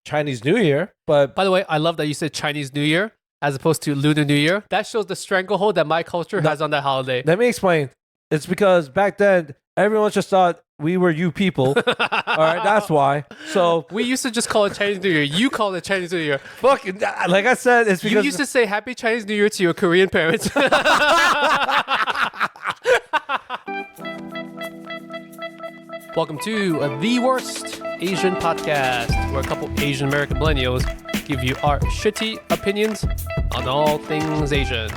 Chinese New Year, but By the way, I love that you said Chinese New Year as opposed to Lunar New Year. That shows the stranglehold that my culture has on that holiday. let me explain. It's because back then everyone just thought we were you people. All right, that's why. So we used to just call it Chinese New Year. You call it Chinese New Year. fucking like I said, it's You because used to say Happy Chinese New Year to your Korean parents. Welcome to the worst Asian podcast, where a couple Asian American millennials give you our shitty opinions on all things Asian.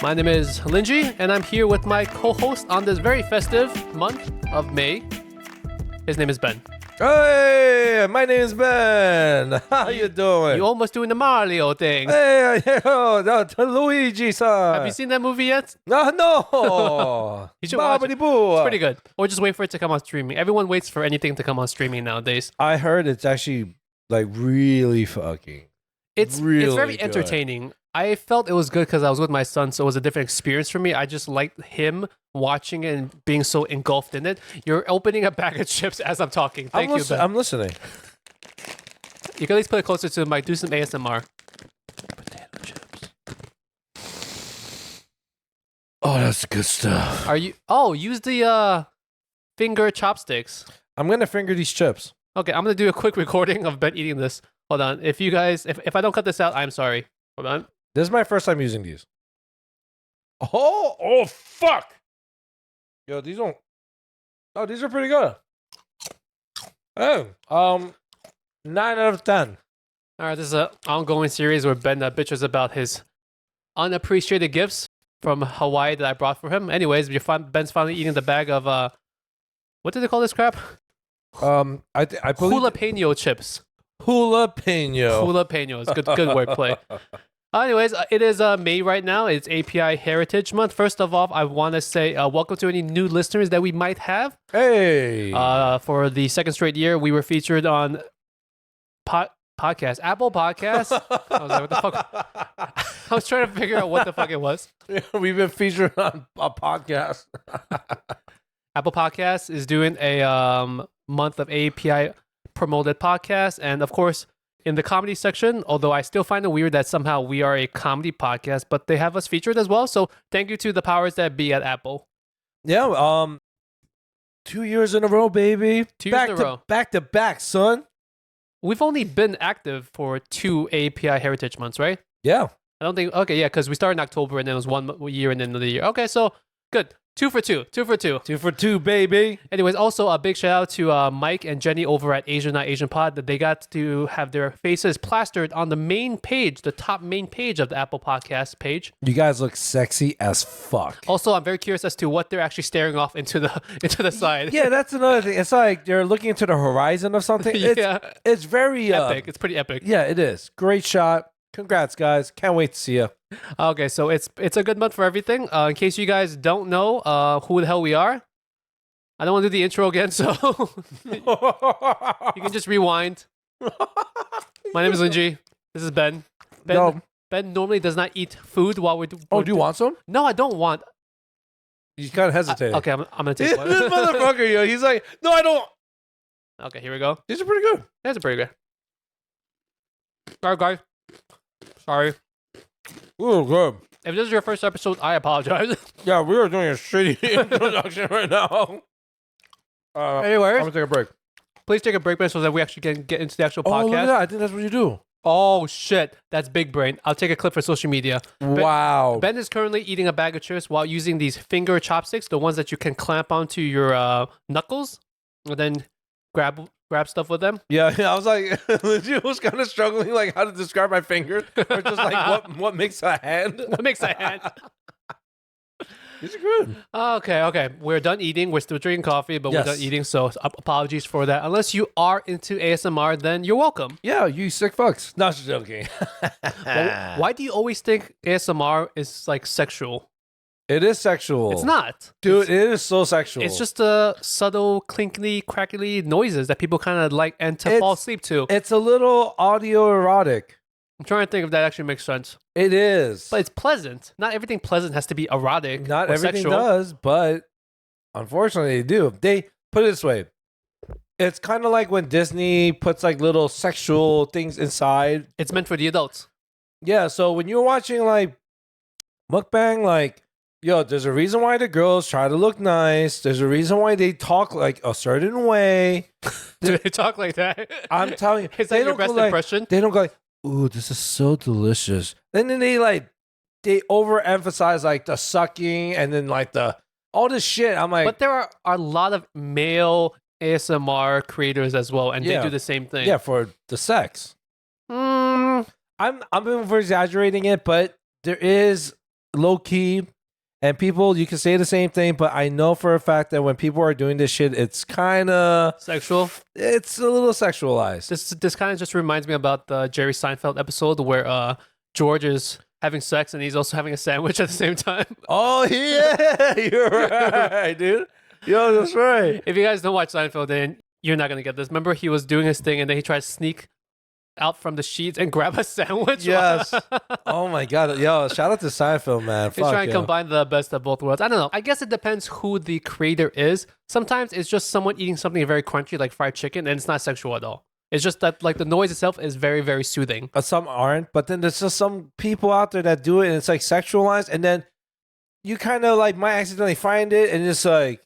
My name is Lingjie, and I'm here with my co-host on this very festive month of May. His name is Ben. hey, my name is Ben. How you doing? You almost doing the Mario thing. Hey, Luigi-san. Have you seen that movie yet? No. You should watch it. Bobbidi-boo. It's pretty good. Or just wait for it to come on streaming. Everyone waits for anything to come on streaming nowadays. I heard it's actually like really fucking. It's really very good. entertaining. I felt it was good because I was with my son, so it was a different experience for me. I just liked him watching it and being so engulfed in it. You're opening a bag of chips as I'm talking. Thank you, Ben. I'm listening. You can at least put it closer to the mic. Do some ASMR. Potato chips. Oh, that's good stuff. Are you? Oh, use the finger chopsticks. I'm gonna finger these chips. Okay, I'm gonna do a quick recording of Ben eating this. Hold on. If you guys, if I don't cut this out, I'm sorry. Hold on. This is my first time using these. Oh, fuck. Yo, these don't. Oh, these are pretty good. Oh, 9 out of 10. All right, this is an ongoing series where Ben bitches about his unappreciated gifts from Hawaii that I brought for him. Anyways, Ben's finally eating the bag of what did they call this crap? I believe Jalapeno chips. jalapeno. Jalapenos. Good wordplay. Anyways, it is May right now. It's API Heritage Month. First of all, I want to say welcome to any new listeners that we might have. Hey. For the second straight year, we were featured on podcast, Apple Podcasts. I was like, what the fuck? I was trying to figure out what the fuck it was. We've been featured on a podcast. Apple Podcasts is doing a month of API promoted podcasts, and of course, in the comedy section, although I still find it weird that somehow we are a comedy podcast, but they have us featured as well. So thank you to the powers that be at Apple. Yeah, 2 years in a row, baby. 2 years in a row. Back to back, son. We've only been active for 2 API Heritage Months, right? Yeah. I don't think, okay, yeah, because we started in October and then it was 1 year and then another year. Okay, so good. 2 for 2. 2 for 2. 2 for 2, baby. Anyways, also a big shout out to Mike and Jenny over at Asian Not Asian Pod that they got to have their faces plastered on the main page, the top main page of the Apple Podcast page. You guys look sexy as fuck. Also, I'm very curious as to what they're actually staring off into the side. Yeah, that's another thing. It's like they're looking into the horizon of something. Yeah. It's very epic. It's pretty epic. Yeah, it is. Great shot. Congrats, guys. Can't wait to see you. Okay, so it's a good month for everything. In case you guys don't know who the hell we are, I don't want to do the intro again, so you can just rewind. My name is Lingjie. This is Ben. Ben normally does not eat food while we're doing. Oh, do you want some? No, I don't want. You kind of hesitated. Okay, I'm gonna take one. This motherfucker, yo. He's like, no, I don't. Okay, here we go. These are pretty good. These are pretty good. Sorry, guys. Sorry. Ooh, good. If this is your first episode, I apologize. Yeah, we are doing a shitty introduction right now. Anyways, I'm gonna take a break. please take a break, Ben, so that we actually can get into the actual Oh, podcast. look at that. I think that's what you do. Oh shit, that's big brain. I'll take a clip for social media. Wow. Ben is currently eating a bag of chips while using these finger chopsticks, the ones that you can clamp onto your knuckles, and then grab stuff with them. Yeah, I was like, I was kind of struggling, like how to describe my fingers, or just like what makes a hand. What makes a hand? These are good. Okay. We're done eating. We're still drinking coffee, but Yes. we're done eating. So apologies for that. Unless you are into ASMR, then you're welcome. Yeah, you sick fucks. Not just joking. Why do you always think ASMR is like sexual? It is sexual. It's not. Dude, it is so sexual. It's just subtle, clinkly, crackly noises that people kind of like and to fall asleep to. It's a little audio erotic. I'm trying to think if that actually makes sense. It is. But it's pleasant. Not everything pleasant has to be erotic. Not or everything sexual. does, but unfortunately they do. They put it this way. It's kind of like when Disney puts like little sexual things inside. It's meant for the adults. Yeah, so when you're watching like mukbang, like, yo, there's a reason why the girls try to look nice. There's a reason why they talk like a certain way. Do they talk like that? I'm telling you, Is they that your don't go best like, impression? they don't go like, ooh, this is so delicious. And then they overemphasize like the sucking and then like all this shit. I'm like, But there are a lot of male ASMR creators as well, and Yeah. they do the same thing. yeah, for the sex. Mm, I'm over exaggerating it, but there is low key, and people, you can say the same thing, but I know for a fact that when people are doing this shit, it's kind of sexual. it's a little sexualized. This kind of just reminds me about the Jerry Seinfeld episode where George is having sex and he's also having a sandwich at the same time. Oh yeah, you're right, dude. Yo, that's right. If you guys don't watch Seinfeld, then you're not gonna get this. Remember, he was doing his thing and then he tried to sneak out from the sheets and grab a sandwich. Yes. Oh my god. Yo, shout out to Seinfeld, man. He's Fuck, trying to yo. combine the best of both worlds. I don't know. I guess it depends who the creator is. Sometimes it's just someone eating something very crunchy like fried chicken and it's not sexual at all. It's just that like the noise itself is very, very soothing. Some aren't, but then there's just some people out there that do it and it's like sexualized, and then you kind of like might accidentally find it and it's like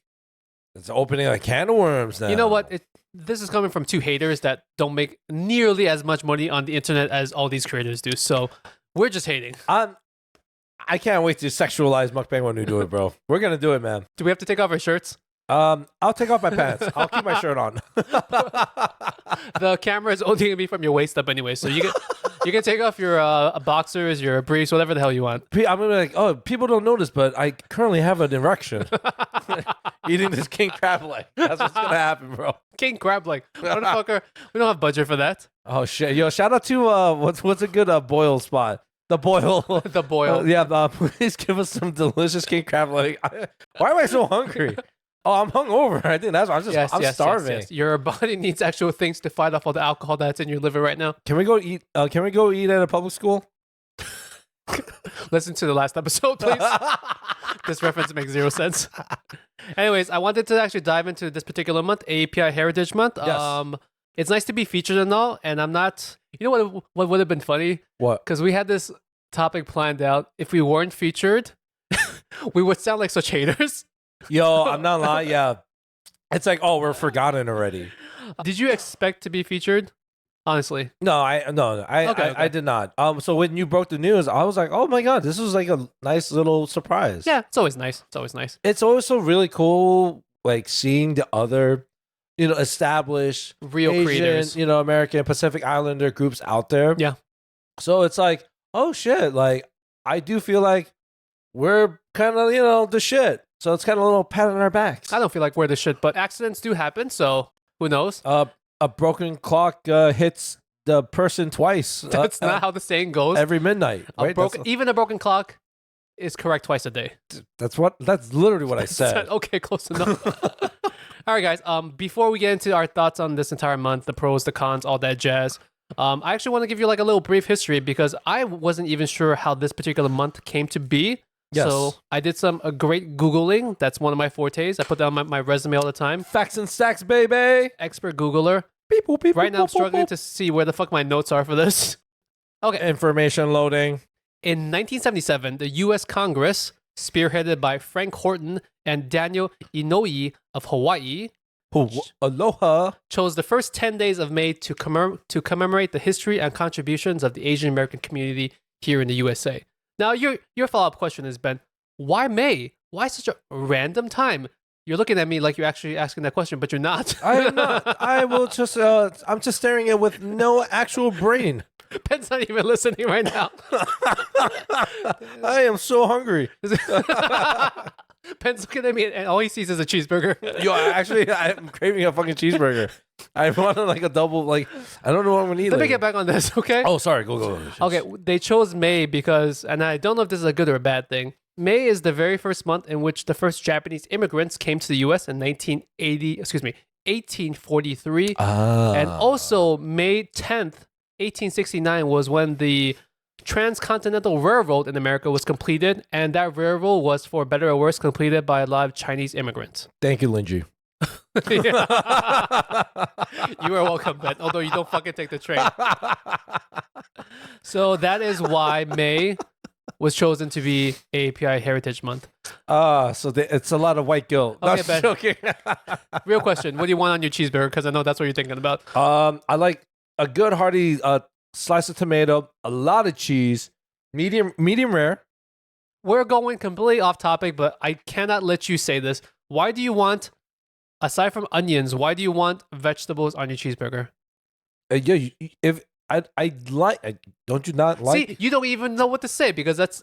it's opening a can of worms now. You know what? This is coming from two haters that don't make nearly as much money on the internet as all these creators do. So we're just hating. I can't wait to sexualize mukbang when we do it, bro. We're gonna do it, man. Do we have to take off our shirts? I'll take off my pants. I'll keep my shirt on. The camera is only gonna be from your waist up anyway, so you can take off your boxers, your briefs, whatever the hell you want. I'm gonna be like, oh, people don't notice, but I currently have an erection. Eating this king crab leg. That's what's gonna happen, bro. King crab leg. Motherfucker, we don't have budget for that. Oh shit, yo! Shout out to what's a good boil spot? The boil. The boil. Yeah, please give us some delicious king crab leg. Why am I so hungry? Oh, I'm hungover. I think that's why I'm starving. Yes. Your body needs actual things to fight off all the alcohol that's in your liver right now. Can we go eat? Can we go eat at a public school? Listen to the last episode, please. This reference makes zero sense. Anyways, I wanted to actually dive into this particular month, AAPI Heritage Month. Yes. It's nice to be featured and all, and I'm not. You know what would have been funny? What? Because we had this topic planned out. If we weren't featured, we would sound like such haters. Yo, I'm not lying. Yeah, it's like, oh, we're forgotten already. Did you expect to be featured? Honestly, No, I did not. So when you broke the news, I was like, oh my god, this was like a nice little surprise. yeah, it's always nice. It's always nice. It's also really cool, like seeing the other, established Real Asian, creators. American Pacific Islander groups out there. Yeah. So it's like, oh shit, like I do feel like we're kind of, the shit. So it's kind of a little pat on our backs. I don't feel like we're the shit, but accidents do happen, so who knows? A broken clock hits the person twice. That's not how the saying goes. Every midnight. Right? Even a broken clock is correct twice a day. That's literally what I said. Okay, close enough. All right, guys. Before we get into our thoughts on this entire month, the pros, the cons, all that jazz, I actually want to give you like a little brief history because I wasn't even sure how this particular month came to be. Yes. So I did a great Googling. That's one of my fortes. I put that on my resume all the time. Facts and stacks, baby. Expert Googler. Beep, boop, beep, Right boop, now I'm boop, struggling boop. to see where the fuck my notes are for this. Okay. Information loading. In 1977, the U.S. Congress, spearheaded by Frank Horton and Daniel Inouye of Hawaii, Aloha. chose the first 10 days of May to commemorate the history and contributions of the Asian American community here in the USA. Now, your follow-up question is, Ben, why May? Why such a random time? You're looking at me like you're actually asking that question, but you're not. I am not. I will just. I'm just staring at it with no actual brain. Ben's not even listening right now. I am so hungry. Ben's looking at me and all he sees is a cheeseburger. Yo, I'm craving a fucking cheeseburger. I want like a double. Like I don't know what I'm gonna eat. Let me later. get back on this, okay? Oh, sorry. Go. Okay, they chose May because, and I don't know if this is a good or a bad thing. May is the very first month in which the first Japanese immigrants came to the U.S. in 1843. And also May 10th, 1869 was when the transcontinental railroad in America was completed. And that railroad was, for better or worse, completed by a lot of Chinese immigrants. Thank you, Lingjie. Yeah. You are welcome, Ben. Although you don't fucking take the train. So that is why May was chosen to be AAPI Heritage Month. It's a lot of white guilt. Okay, No, Ben. joking. Real question: what do you want on your cheeseburger? Because I know that's what you're thinking about. I like a good hearty slice of tomato, a lot of cheese, medium rare. We're going completely off topic, but I cannot let you say this. Why do you want, aside from onions, why do you want vegetables on your cheeseburger? Yeah, if I like, don't you not like? See, you don't even know what to say because that's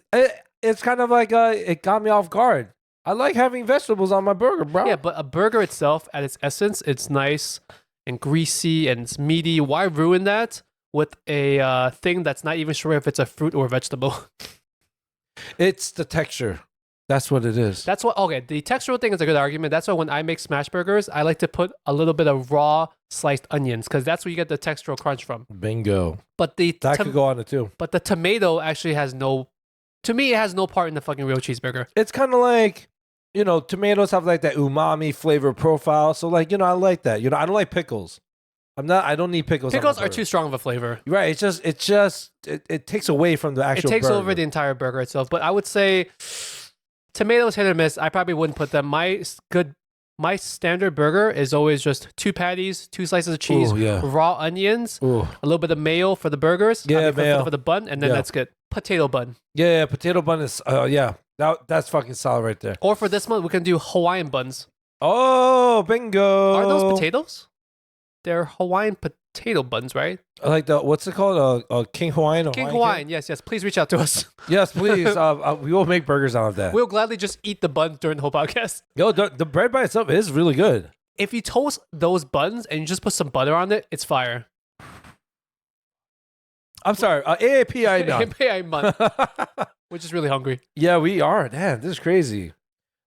It's kind of like it got me off guard. I like having vegetables on my burger, bro. yeah. But a burger itself, at its essence, it's nice and greasy and it's meaty. Why ruin that with a thing that's not even sure if it's a fruit or a vegetable? It's the texture. That's what it is. That's what. Okay, the textural thing is a good argument. That's why when I make smash burgers, I like to put a little bit of raw sliced onions because that's where you get the textural crunch from. Bingo. But That could go on it too. But the tomato actually has no. To me, it has no part in the fucking real cheeseburger. It's kind of like, tomatoes have like that umami flavor profile. So like, I like that. I don't like pickles. I don't need pickles. Pickles are too strong of a flavor. Right. It takes away from the actual It takes burger. over the entire burger itself. But I would say tomatoes hit or miss. I probably wouldn't put them. My standard burger is always just 2 patties, 2 slices of cheese, Ooh, yeah. raw onions, Ooh. a little bit of mayo for the burgers. Yeah, mayo. For the bun, and then Yeah. that's good. Potato bun. Yeah, potato bun is yeah. That's fucking solid right there. Or for this month, we can do Hawaiian buns. Oh, bingo. Are those potatoes? They're Hawaiian potato buns, right? Like what's it called? King Hawaiian or King Hawaiian? Hawaiian. Yes. Please reach out to us. Yes, please. We will make burgers out of that. We'll gladly just eat the buns during the whole podcast. Yo, the bread by itself is really good. If you toast those buns and you just put some butter on it, it's fire. I'm sorry. AAPI now. AAPI month. We're just really hungry. Yeah, we are. Damn, this is crazy.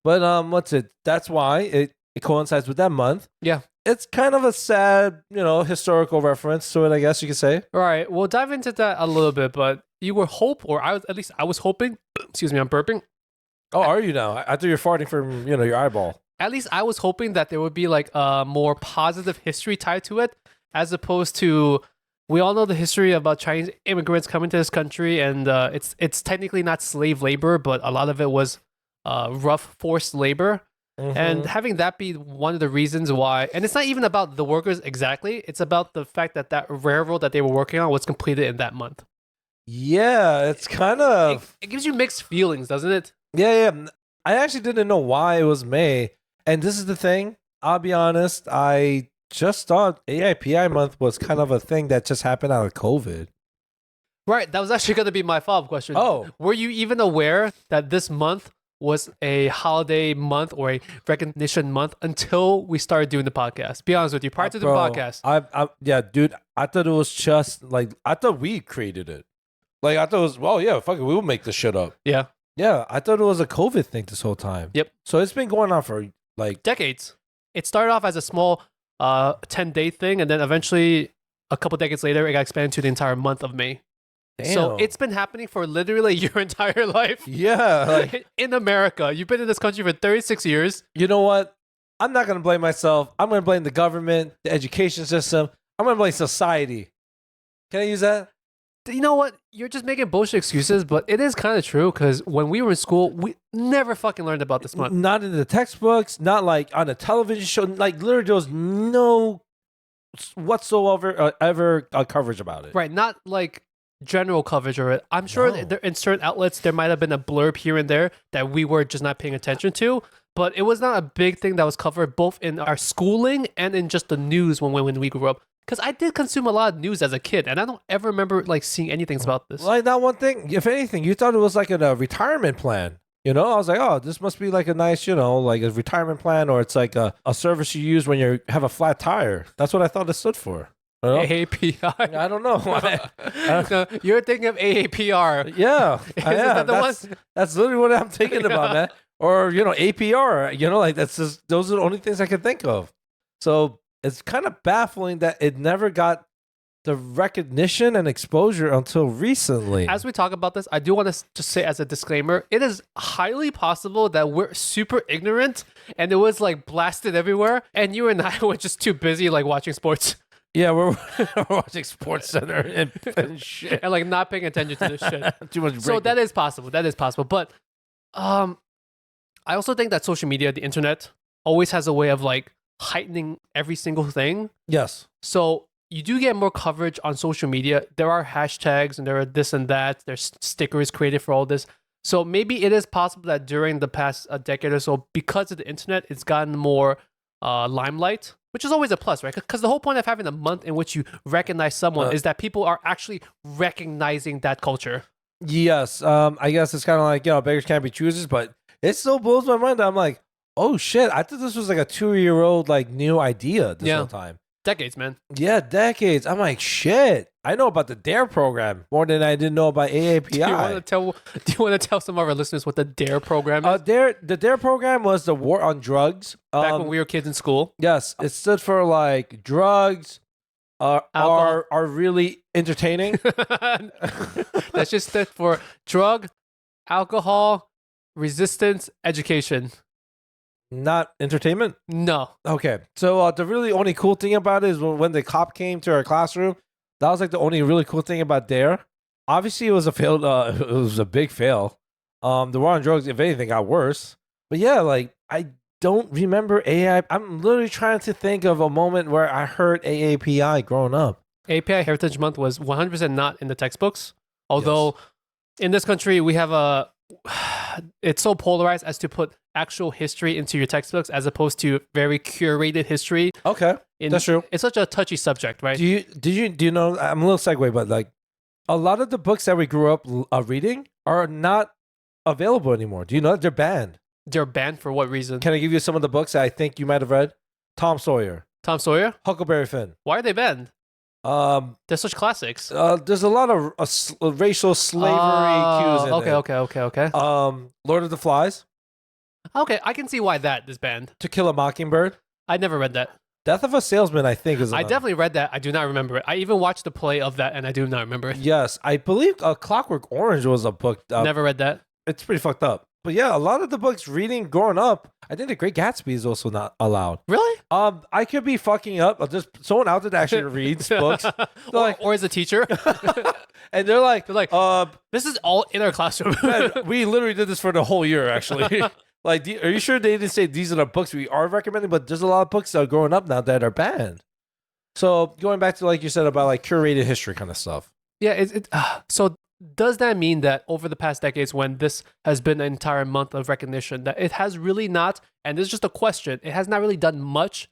But what's it? That's why it coincides with that month. Yeah. It's kind of a sad, historical reference to it, I guess you could say. All right. We'll dive into that a little bit, but you were I was hoping, excuse me, I'm burping. Oh, are you now? I thought you were farting from, your eyeball. At least I was hoping that there would be like a more positive history tied to it, as opposed to, we all know the history about Chinese immigrants coming to this country, and it's technically not slave labor, but a lot of it was rough forced labor. Mm-hmm. And having that be one of the reasons why, and it's not even about the workers exactly, it's about the fact that railroad that they were working on was completed in that month. Yeah, it's kind of... It gives you mixed feelings, doesn't it? Yeah. I actually didn't know why it was May. And this is the thing. I'll be honest. I just thought AAPI month was kind of a thing that just happened out of COVID. Right. That was actually going to be my follow-up question. Oh. Were you even aware that this month was a holiday month or a recognition month until we started doing the podcast? Be honest with you. Prior to the podcast. Yeah, dude. I thought it was just like, I thought we created it. Like, I thought it was, well, yeah, fuck it. We'll make this shit up. Yeah. Yeah. I thought it was a COVID thing this whole time. Yep. So it's been going on for like decades. It started off as a small 10-day thing, and then eventually a couple decades later, it got expanded to the entire month of May. Damn. So it's been happening for literally your entire life. Yeah. Like, in America. You've been in this country for 36 years. you know what? I'm not going to blame myself. I'm going to blame the government, the education system. I'm going to blame society. Can I use that? You know what? You're just making bullshit excuses, but it is kind of true because when we were in school, we never fucking learned about this month. Not in the textbooks, not like on a television show. Like literally, there was no whatsoever ever coverage about it. Right. Not like general coverage of it. I'm sure No. in certain outlets, there might have been a blurb here and there that we were just not paying attention to, but it was not a big thing that was covered both in our schooling and in just the news when we grew up. Because I did consume a lot of news as a kid, and I don't ever remember like seeing anything about this. Like that one thing. If anything, you thought it was like a retirement plan. I was like, oh, this must be like a nice, like a retirement plan, or it's like a service you use when you have a flat tire. That's what I thought it stood for. AAPI. I don't know. No, you're thinking of AAPR. Yeah, Isn't I am. that the one? That's literally what I'm thinking about, man. Or APR. Like that's just those are the only things I can think of. So it's kind of baffling that it never got the recognition and exposure until recently. As we talk about this, I do want to just say as a disclaimer, it is highly possible that we're super ignorant and it was like blasted everywhere, and you and I were just too busy like watching sports. Yeah, we're watching Sports Center and shit. And like not paying attention to this shit. Too much So breaking. that is possible. That is possible. But I also think that social media, the internet, always has a way of like heightening every single thing. Yes. So you do get more coverage on social media. There are hashtags and there are this and that. There's stickers created for all this. So maybe it is possible that during the past decade or so, because of the internet, it's gotten more limelight, which is always a plus, right? Because the whole point of having a month in which you recognize someone is that people are actually recognizing that culture. Yes. I guess it's kind of like, beggars can't be choosers, but it still blows my mind that I'm like, oh shit, I thought this was like a 2-year-old like new idea this whole time. Decades, man. Yeah, decades. I'm like, shit. I know about the DARE program more than I didn't know about AAPI. Do you want to tell some of our listeners what the DARE program is? The DARE program was the war on drugs. Back when we were kids in school. Yes, it stood for like drugs are really entertaining. That's just stood for drug, alcohol, resistance, education. Not entertainment? No. Okay. So the really only cool thing about it is when the cop came to our classroom, that was like the only really cool thing about DARE. Obviously, it was a failed. It was a big fail. The war on drugs, if anything, got worse. But yeah, like I don't remember AI. I'm literally trying to think of a moment where I heard AAPI growing up. API Heritage Month was 100% not in the textbooks. Although in this country, we have it's so polarized as to put actual history into your textbooks as opposed to very curated history. Okay, that's true. It's such a touchy subject, right? Do you know? I'm a little segue, but like a lot of the books that we grew up reading are not available anymore. Do you know that they're banned? They're banned for what reason? Can I give you some of the books that I think you might have read? Tom Sawyer, Tom Sawyer, Huckleberry Finn. Why are they banned? They're such classics. There's a lot of racial slavery cues in it. Okay. Lord of the Flies, Okay, I can see why that is banned. To Kill a Mockingbird, I never read that. Death of a Salesman, I think is. I definitely read that. I do not remember it. I even watched the play of that, and I do not remember it. Yes, I believe Clockwork Orange was a book. Never read that. It's pretty fucked up. But yeah, a lot of the books reading growing up, I think The Great Gatsby is also not allowed. Really? I could be fucking up. Just someone out there that actually reads books, or as a teacher, and they're like, this is all in our classroom. man, we literally did this for the whole year, actually. Like, are you sure they didn't say these are the books we are recommending? But there's a lot of books that are growing up now that are banned. So going back to like you said about like curated history kind of stuff. Yeah. So does that mean that over the past decades, when this has been an entire month of recognition, that it has really not, and this is just a question, it has not really done much?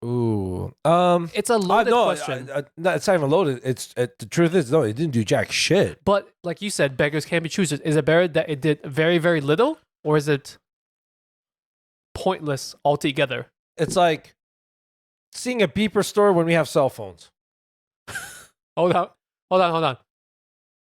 Ooh. It's a loaded question. No, it's not even loaded. The truth is, no, it didn't do jack shit. But like you said, beggars can't be choosers. Is it better that it did very, very little, or is it pointless altogether? It's like seeing a beeper store when we have cell phones. Hold on.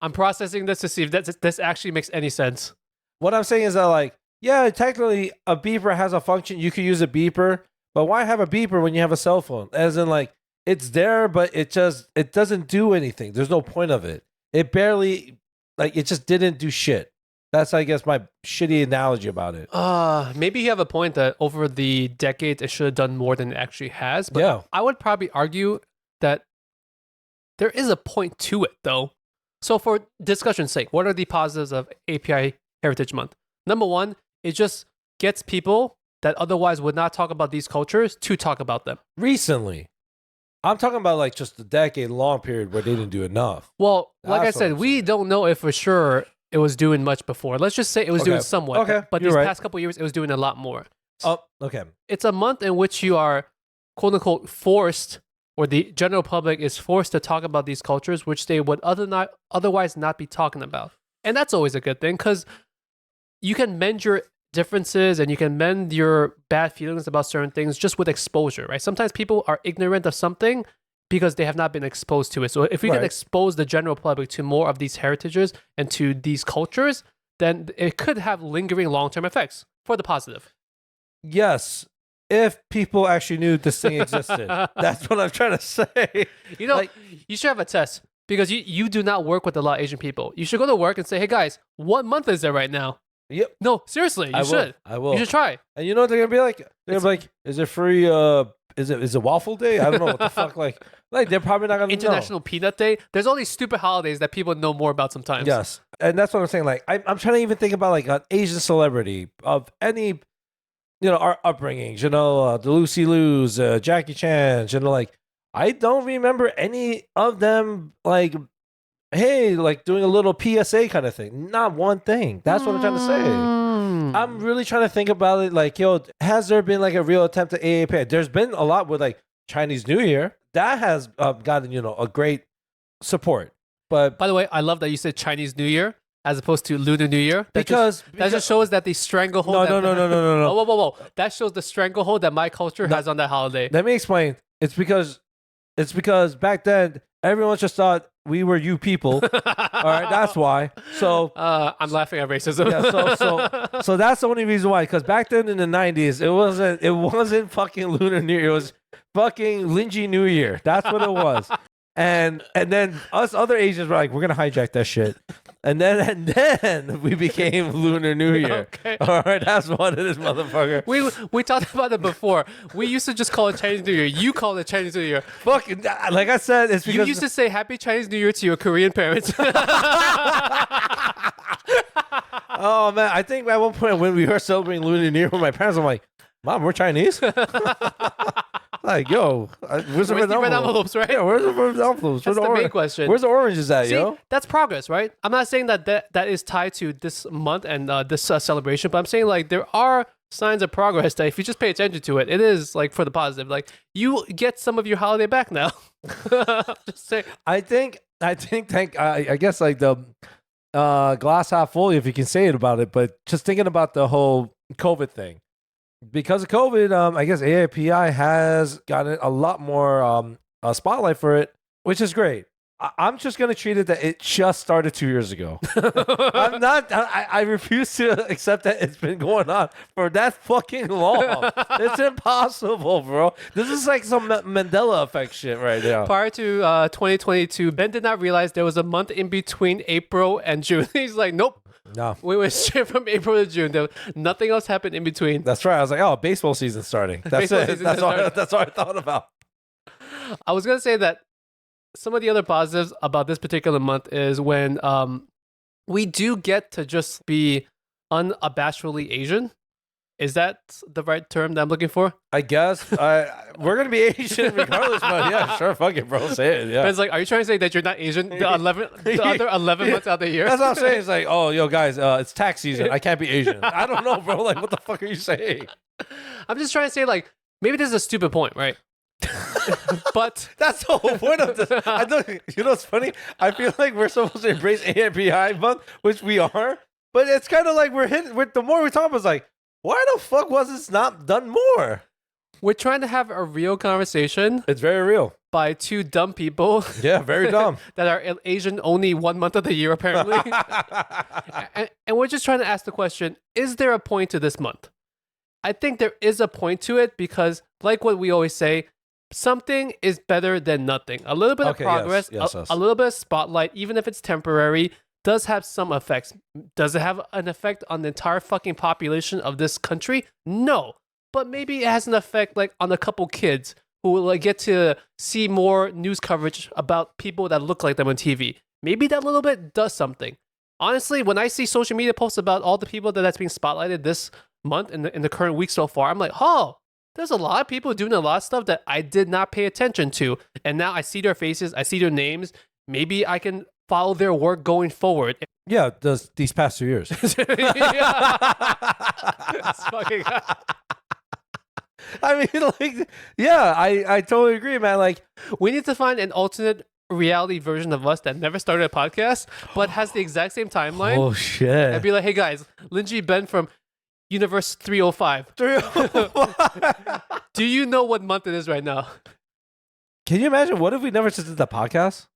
I'm processing this to see if this actually makes any sense. What I'm saying is that, like, yeah, technically a beeper has a function. You could use a beeper, but why have a beeper when you have a cell phone? As in, like, it's there, but it doesn't do anything. There's no point of it. It barely, like, it just didn't do shit. That's, I guess, my shitty analogy about it. Maybe you have a point that over the decades it should have done more than it actually has. But yeah. I would probably argue that there is a point to it, though. So for discussion's sake, what are the positives of API Heritage Month? Number one, it just gets people that otherwise would not talk about these cultures to talk about them. Recently. I'm talking about like just a decade-long period where they didn't do enough. Well, like I said, we don't know if for sure it was doing much before. Let's just say it was doing somewhat. Okay, but these past couple of years, it was doing a lot more. Oh, okay. It's a month in which you are, quote-unquote, forced, or the general public is forced to talk about these cultures, which they would otherwise not be talking about. And that's always a good thing, because you can mend your differences and you can mend your bad feelings about certain things just with exposure, right? Sometimes people are ignorant of something because they have not been exposed to it. So if we can expose the general public to more of these heritages and to these cultures, then it could have lingering long-term effects for the positive. Yes. if people actually knew this thing existed. That's what I'm trying to say. You know, Like- you should have a test because you do not work with a lot of Asian people. You should go to work and say, hey guys, what month is it right now? Yep. No, seriously, you should. I will. You should try. And you know what they're gonna be like? They're gonna be like, is it free? Is it waffle day? I don't know what the fuck. Like they're probably not gonna International Peanut Day. There's all these stupid holidays that people know more about sometimes. Yes, and that's what I'm saying. Like I'm trying to even think about like an Asian celebrity of any, our upbringings. The Lucy Liu's, Jackie Chan's. Like I don't remember any of them like, hey, like doing a little PSA kind of thing. Not one thing. That's what I'm trying to say. I'm really trying to think about it. Like, has there been like a real attempt at AAPI? There's been a lot with like Chinese New Year that has gotten a great support. But by the way, I love that you said Chinese New Year as opposed to Lunar New Year. That just shows that the stranglehold. No. Whoa. That shows the stranglehold that my culture has on that holiday. Let me explain. It's because back then everyone just thought we were you people. All right, that's why. So I'm laughing at racism. Yeah, so that's the only reason why. Because back then in the 90s, it wasn't fucking Lunar New Year. It was fucking Lingjie New Year. That's what it was. And then us other Asians were like, we're gonna hijack that shit. And then we became Lunar New Year. Okay. All right, that's what it is, motherfucker. We talked about it before. We used to just call it Chinese New Year. You call it Chinese New Year. Fucking, like I said, it's because you used to say Happy Chinese New Year to your Korean parents. Oh man, I think at one point when we were celebrating Lunar New Year with my parents, I'm like, Mom, we're Chinese. Like, yo, where's the red envelopes, right? Yeah, where's the red envelopes? That's the main question. Where's the oranges at, See, that's progress, right? I'm not saying that is tied to this month and this celebration, but I'm saying like there are signs of progress that if you just pay attention to it, it is like for the positive. Like you get some of your holiday back now. Just saying. I guess like the glass half full, if you can say it about it, but just thinking about the whole COVID thing. Because of COVID, I guess AAPI has gotten a lot more spotlight for it, which is great. I'm just going to treat it that it just started 2 years ago. I refuse to accept that it's been going on for that fucking long. It's impossible, bro. This is like some Mandela effect shit right now. Prior to 2022, Ben did not realize there was a month in between April and June. He's like, nope. No. We went straight from April to June. Nothing else happened in between. That's right. I was like, oh, baseball season's starting. That's it. That's all I thought about. I was going to say that some of the other positives about this particular month is when we do get to just be unabashedly Asian. Is that the right term that I'm looking for? I guess. We're going to be Asian regardless, but yeah, sure, fuck it, bro. Say it, yeah. But it's like, are you trying to say that you're not Asian the other 11 months out of the year? That's what I'm saying. It's like, oh, yo, guys, it's tax season. I can't be Asian. I don't know, bro. Like, what the fuck are you saying? I'm just trying to say, like, maybe this is a stupid point, right? But that's the whole point of this. You know what's funny? I feel like we're supposed to embrace AAPI month, which we are, but it's kind of like the more we talk about, it's like, why the fuck was this not done more? We're trying to have a real conversation. It's very real. By two dumb people. Yeah, very dumb. That are Asian only 1 month of the year, apparently. and we're just trying to ask the question, is there a point to this month? I think there is a point to it because, like what we always say, something is better than nothing. A little bit of progress, yes. A little bit of spotlight, even if it's temporary, does have some effects. Does it have an effect on the entire fucking population of this country? No. But maybe it has an effect like on a couple kids who will like, get to see more news coverage about people that look like them on TV. Maybe that little bit does something. Honestly, when I see social media posts about all the people that's being spotlighted this month in the current week so far, I'm like, oh, there's a lot of people doing a lot of stuff that I did not pay attention to. And now I see their faces, I see their names. Maybe I can follow their work going forward. Yeah, these past 2 years. It's fucking... I mean, like, yeah, I totally agree, man. Like, we need to find an alternate reality version of us that never started a podcast, but has the exact same timeline. Oh, shit. And be like, hey, guys, Lingjie Ben from Universe 305. 305. Do you know what month it is right now? Can you imagine? What if we never just did the podcast?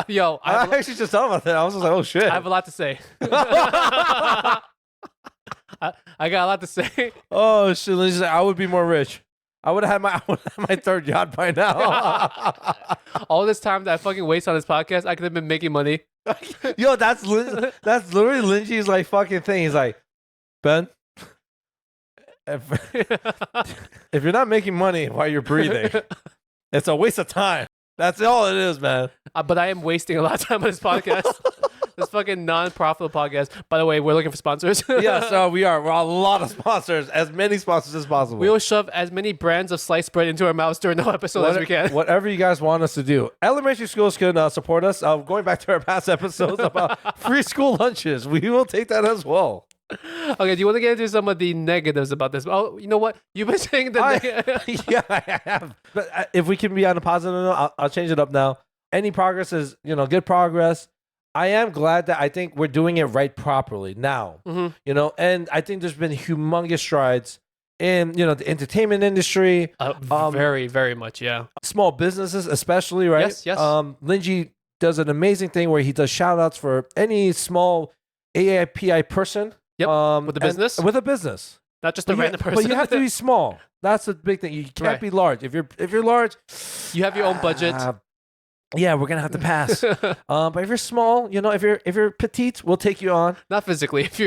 Yo, I actually just thought about that. I was just like, oh, shit. I have a lot to say. I got a lot to say. Oh shit! Lingjie's like, I would be more rich. I would have my third yacht by now. All this time that I fucking waste on this podcast, I could have been making money. Yo, that's literally Lingjie's like fucking thing. He's like, Ben, if you're not making money while you're breathing, it's a waste of time. That's all it is, man. But I am wasting a lot of time on this podcast. This fucking non-profitable podcast. By the way, we're looking for sponsors. Yeah, so we are. We're a lot of sponsors, as many sponsors as possible. We will shove as many brands of sliced bread into our mouths during the whole episode as we can. Whatever you guys want us to do. Elementary schools can support us. Going back to our past episodes about free school lunches, we will take that as well. Okay, do you want to get into some of the negatives about this? Oh, you know what? You've been saying the Yeah, I have. But if we can be on a positive note, I'll change it up now. Any progress is, good progress. I am glad that I think we're doing it right properly now, and I think there's been humongous strides in, the entertainment industry. Very, very much, yeah. Small businesses, especially, right? Yes. Lingjie does an amazing thing where he does shout outs for any small AAPI person. Yep. With a business. Not just a random person. But you have to be small. That's the big thing. You can't be large. If you're large, you have your own budget. Yeah, we're gonna have to pass. But if you're small, if you're petite, we'll take you on. Not physically. If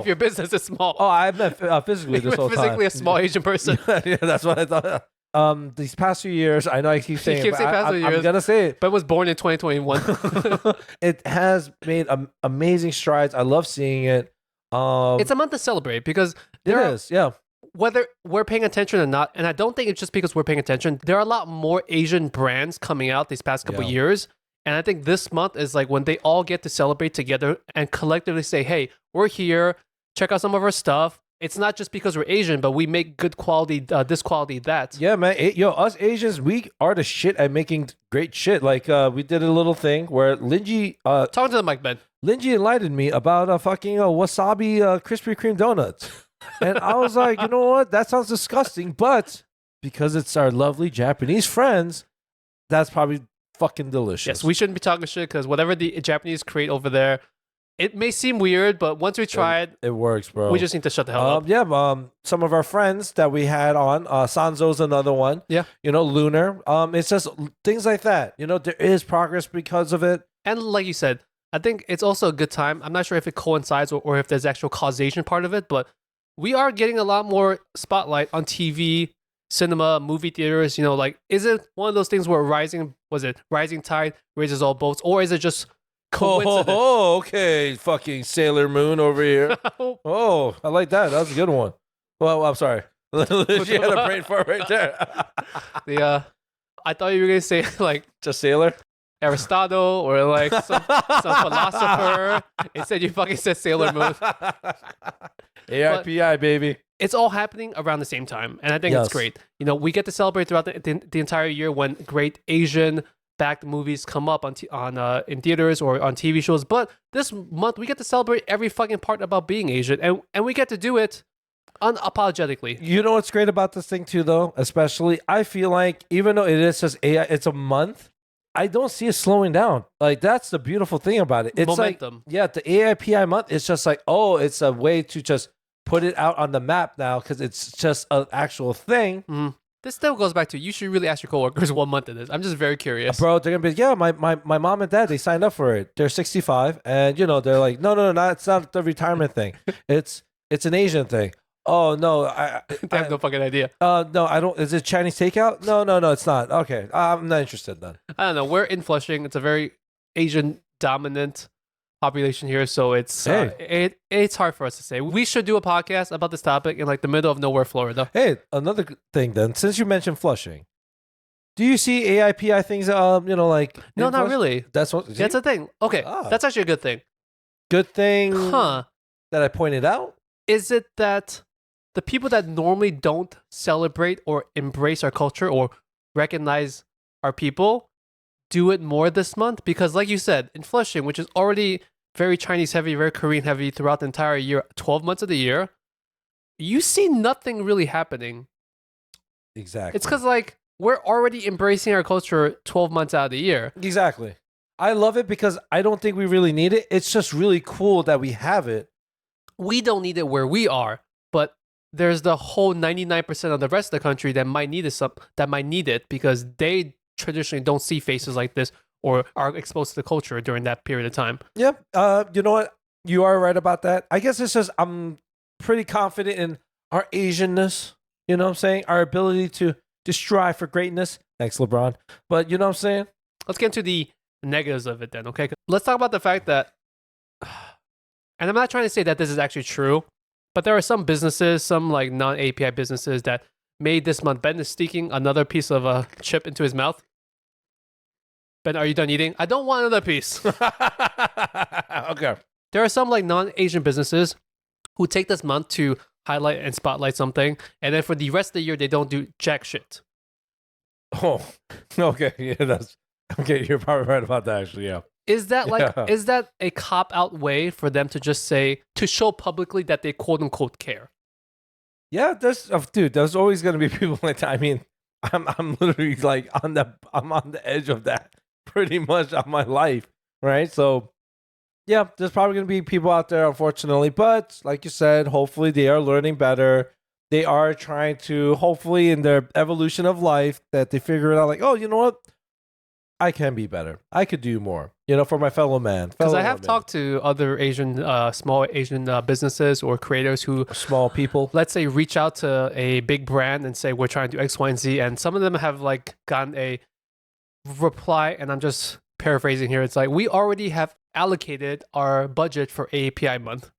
your business is small. Oh, I meant physically this whole time. Physically a small Asian person. Yeah, that's what I thought. These past few years, I know I keep saying it, but I'm gonna say it. Ben was born in 2021. It has made amazing strides. I love seeing it. It's a month to celebrate because whether we're paying attention or not, and I don't think it's just because we're paying attention. There are a lot more Asian brands coming out these past couple years, and I think this month is like when they all get to celebrate together and collectively say, "Hey, we're here. Check out some of our stuff." It's not just because we're Asian, but we make good quality, this quality, that. Yeah, man. Us Asians, we are the shit at making great shit. Like, we did a little thing where Lingjie... Talking to the mic, Ben. Lingjie enlightened me about fucking wasabi Krispy Kreme donuts. And I was like, you know what? That sounds disgusting. But because it's our lovely Japanese friends, that's probably fucking delicious. Yes, we shouldn't be talking shit because whatever the Japanese create over there, it may seem weird, but once we try it works, bro. We just need to shut the hell up. Yeah, some of our friends that we had on, Sanzo's another one. Yeah. Lunar. It's just things like that. There is progress because of it. And like you said, I think it's also a good time. I'm not sure if it coincides or if there's actual causation part of it, but we are getting a lot more spotlight on TV, cinema, movie theaters. Is it one of those things where rising tide raises all boats, or is it just coincidence? Oh, okay. Fucking Sailor Moon over here. Oh, I like that. That was a good one. Well, I'm sorry. She had a brain fart right there. I thought you were going to say just Sailor? Aristotle or some philosopher. Instead, you fucking said Sailor Moon. AAPI, baby. It's all happening around the same time, and I think it's great. We get to celebrate throughout the entire year when great Asian-backed movies come up in theaters or on TV shows. But this month, we get to celebrate every fucking part about being Asian, and we get to do it unapologetically. You know what's great about this thing too, though? Especially, I feel like even though it is just it's a month, I don't see it slowing down. Like, that's the beautiful thing about it. It's momentum. The AAPI month, it's just like, it's a way to just put it out on the map now because it's just an actual thing. Mm-hmm. This still goes back to, you should really ask your coworkers what month it is. I'm just very curious. Bro, they're going to be, my mom and dad, they signed up for it. They're 65 and, they're like, no, it's not the retirement thing. It's an Asian thing. Oh, no. I have no fucking idea. No, I don't. Is it Chinese takeout? No, it's not. Okay. I'm not interested then. I don't know. We're in Flushing. It's a very Asian dominant population here. So it's it's hard for us to say. We should do a podcast about this topic in the middle of nowhere, Florida. Hey, another thing then. Since you mentioned Flushing, do you see AAPI things, No, not really. That's a thing. Okay. That's actually a good thing. Good thing that I pointed out? Is it that the people that normally don't celebrate or embrace our culture or recognize our people do it more this month? Because like you said, in Flushing, which is already very Chinese heavy, very Korean heavy throughout the entire year, 12 months of the year, you see nothing really happening. Exactly. It's because we're already embracing our culture 12 months out of the year. Exactly. I love it because I don't think we really need it. It's just really cool that we have it. we don't need it where we are, but there's the whole 99% of the rest of the country that might need it because they traditionally don't see faces like this or are exposed to the culture during that period of time. Yep. You know what? You are right about that. I guess it's just I'm pretty confident in our Asianness. You know what I'm saying? Our ability to strive for greatness. Thanks, LeBron. But you know what I'm saying? Let's get into the negatives of it then, okay? Let's talk about the fact that, and I'm not trying to say that this is actually true, but there are some businesses, some like non-API businesses that made this month. Ben is sneaking another piece of a chip into his mouth. Ben, are you done eating? I don't want another piece. Okay. There are some like non-Asian businesses who take this month to highlight and spotlight something, and then for the rest of the year, they don't do jack shit. Oh, okay. Yeah, that's okay. You're probably right about that, actually. Yeah. Is that is that a cop-out way for them to just say, to show publicly that they quote-unquote care? Yeah, there's always going to be people like that. I mean, I'm literally like I'm on the edge of that pretty much of my life, right? So, yeah, there's probably going to be people out there, unfortunately. But like you said, hopefully they are learning better. They are trying to, hopefully in their evolution of life, that they figure it out like, oh, you know what? I can be better. I could do more, you know, for my fellow man. Because I have talked to other Asian, small Asian businesses or creators who, small people, let's say, reach out to a big brand and say, we're trying to do X, Y, and Z. And some of them have like gotten a reply, and I'm just paraphrasing here. It's like, we already have allocated our budget for AAPI month.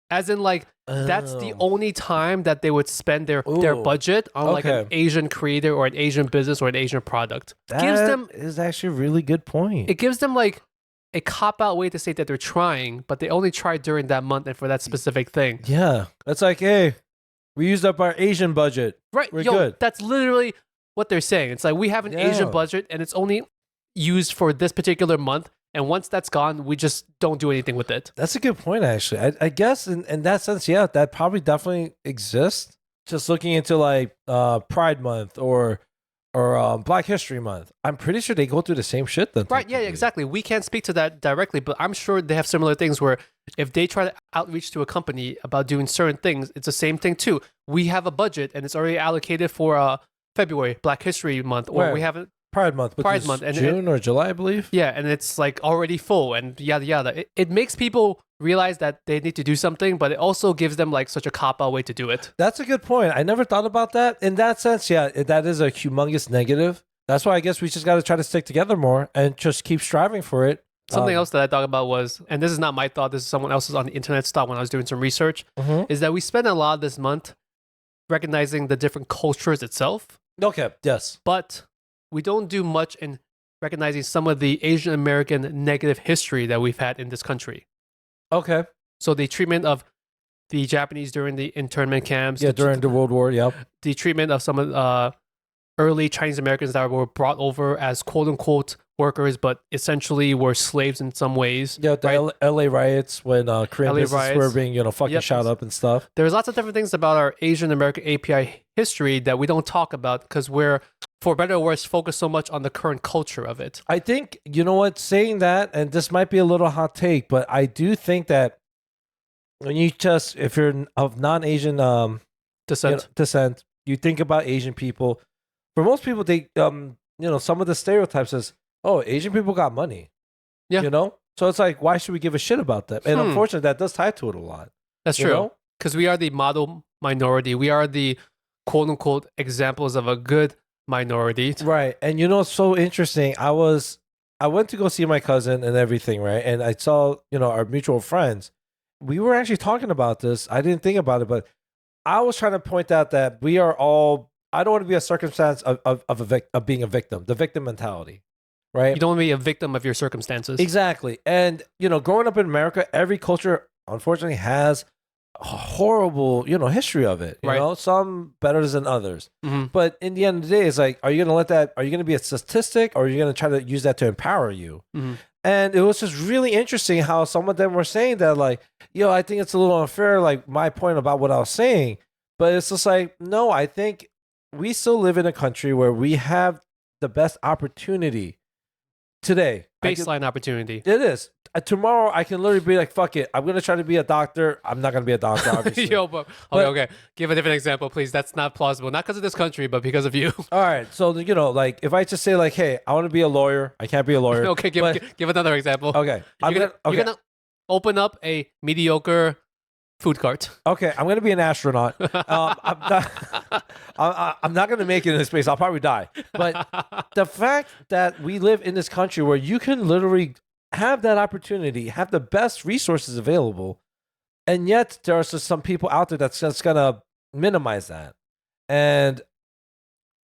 As in, like, that's the only time that they would spend their budget on like an Asian creator or an Asian business or an Asian product. That is actually a really good point. It gives them like a cop-out way to say that they're trying, but they only tried during that month and for that specific thing. Yeah. It's like, hey, we used up our Asian budget. Right. We're good. That's literally what they're saying. It's like, we have an Asian budget and it's only used for this particular month. And once that's gone, we just don't do anything with it. That's a good point, actually. I guess in that sense, yeah, that probably definitely exists. Just looking into like Pride Month or Black History Month, I'm pretty sure they go through the same shit then. Right, yeah, exactly. We can't speak to that directly, but I'm sure they have similar things where if they try to outreach to a company about doing certain things, it's the same thing too. We have a budget and it's already allocated for February, Black History Month, or we haven't. Pride Month, and June or July, I believe. Yeah, and it's like already full and yada yada. It makes people realize that they need to do something, but it also gives them like such a cop-out way to do it. That's a good point. I never thought about that. In that sense, yeah, that is a humongous negative. That's why I guess we just got to try to stick together more and just keep striving for it. Something else that I thought about was, and this is not my thought, this is someone else's on the internet thought when I was doing some research, is that we spend a lot this month recognizing the different cultures itself. Okay, yes. But we don't do much in recognizing some of the Asian American negative history that we've had in this country. Okay. So the treatment of the Japanese during the internment camps. Yeah, during the World War, yep. The treatment of some of early Chinese Americans that were brought over as quote-unquote workers, but essentially were slaves in some ways. Yeah, the LA riots when Korean businesses were being, fucking shot up and stuff. There's lots of different things about our Asian American API history that we don't talk about because we're, for better or worse, focused so much on the current culture of it. I think, you know what, saying that, and this might be a little hot take, but I do think that when you just, if you're of non-Asian descent, you think about Asian people. For most people, they, some of the stereotypes is, oh, Asian people got money. Yeah. So it's like, why should we give a shit about them? And unfortunately, that does tie to it a lot. That's true. Because we are the model minority. We are the quote unquote examples of a good minority. Right. And it's so interesting. I went to go see my cousin and everything, right? And I saw, our mutual friends. We were actually talking about this. I didn't think about it, but I was trying to point out that we are all, I don't want to be a circumstance of being a victim, the victim mentality, right? You don't want to be a victim of your circumstances. Exactly. And, growing up in America, every culture, unfortunately, has a horrible, history of it. You some better than others. Mm-hmm. But in the end of the day, it's like, are you going to be a statistic, or are you going to try to use that to empower you? Mm-hmm. And it was just really interesting how some of them were saying that, like, I think it's a little unfair, like my point about what I was saying. But it's just like, no, I think we still live in a country where we have the best opportunity today. Baseline opportunity. It is. tomorrow I can literally be like, fuck it, I'm gonna try to be a doctor. I'm not gonna be a doctor, obviously. Yo, but okay. Give a different example, please. That's not plausible. Not because of this country, but because of you. All right, so like if I just say like, hey, I want to be a lawyer, I can't be a lawyer. Okay, give another example. Okay, You're gonna open up a mediocre food cart. Okay, I'm gonna be an astronaut. I'm not gonna make it in space. I'll probably die. But the fact that we live in this country where you can literally have that opportunity, have the best resources available, and yet there are just some people out there that's just gonna minimize that. And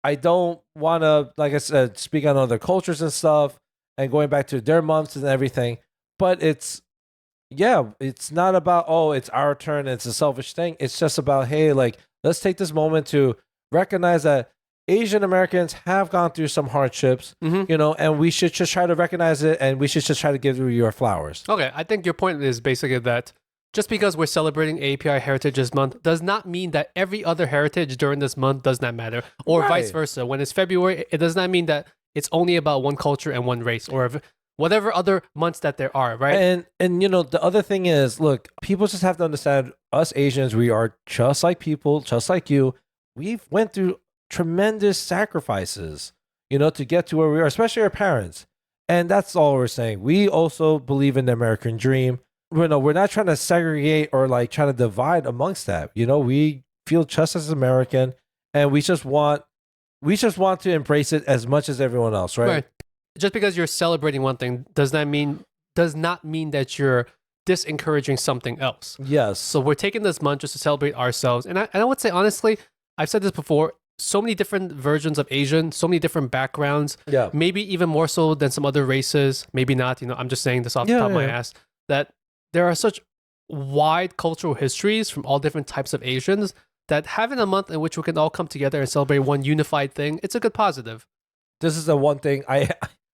I don't want to, like I said, speak on other cultures and stuff, and going back to their months and everything. But it's not about, oh, it's our turn, it's a selfish thing. It's just about, hey, like, let's take this moment to recognize that Asian Americans have gone through some hardships, and we should just try to recognize it, and we should just try to give you your flowers. Okay, I think your point is basically that just because we're celebrating AAPI Heritage this month does not mean that every other heritage during this month does not matter, or vice versa. When it's February, it does not mean that it's only about one culture and one race, or whatever other months that there are, right? And the other thing is, look, people just have to understand, us Asians, we are just like people, just like you. We've went through tremendous sacrifices, to get to where we are, especially our parents. And that's all we're saying. We also believe in the American dream. We're not trying to segregate or like trying to divide amongst that. We feel just as American, and we just want to embrace it as much as everyone else, right? Just because you're celebrating one thing does not mean that you're disencouraging something else. Yes. So we're taking this month just to celebrate ourselves. And I would say, honestly, I've said this before, so many different versions of Asian, so many different backgrounds. Yeah. Maybe even more so than some other races. Maybe not. I'm just saying this off the top of my ass. That there are such wide cultural histories from all different types of Asians that having a month in which we can all come together and celebrate one unified thing, it's a good positive. This is the one thing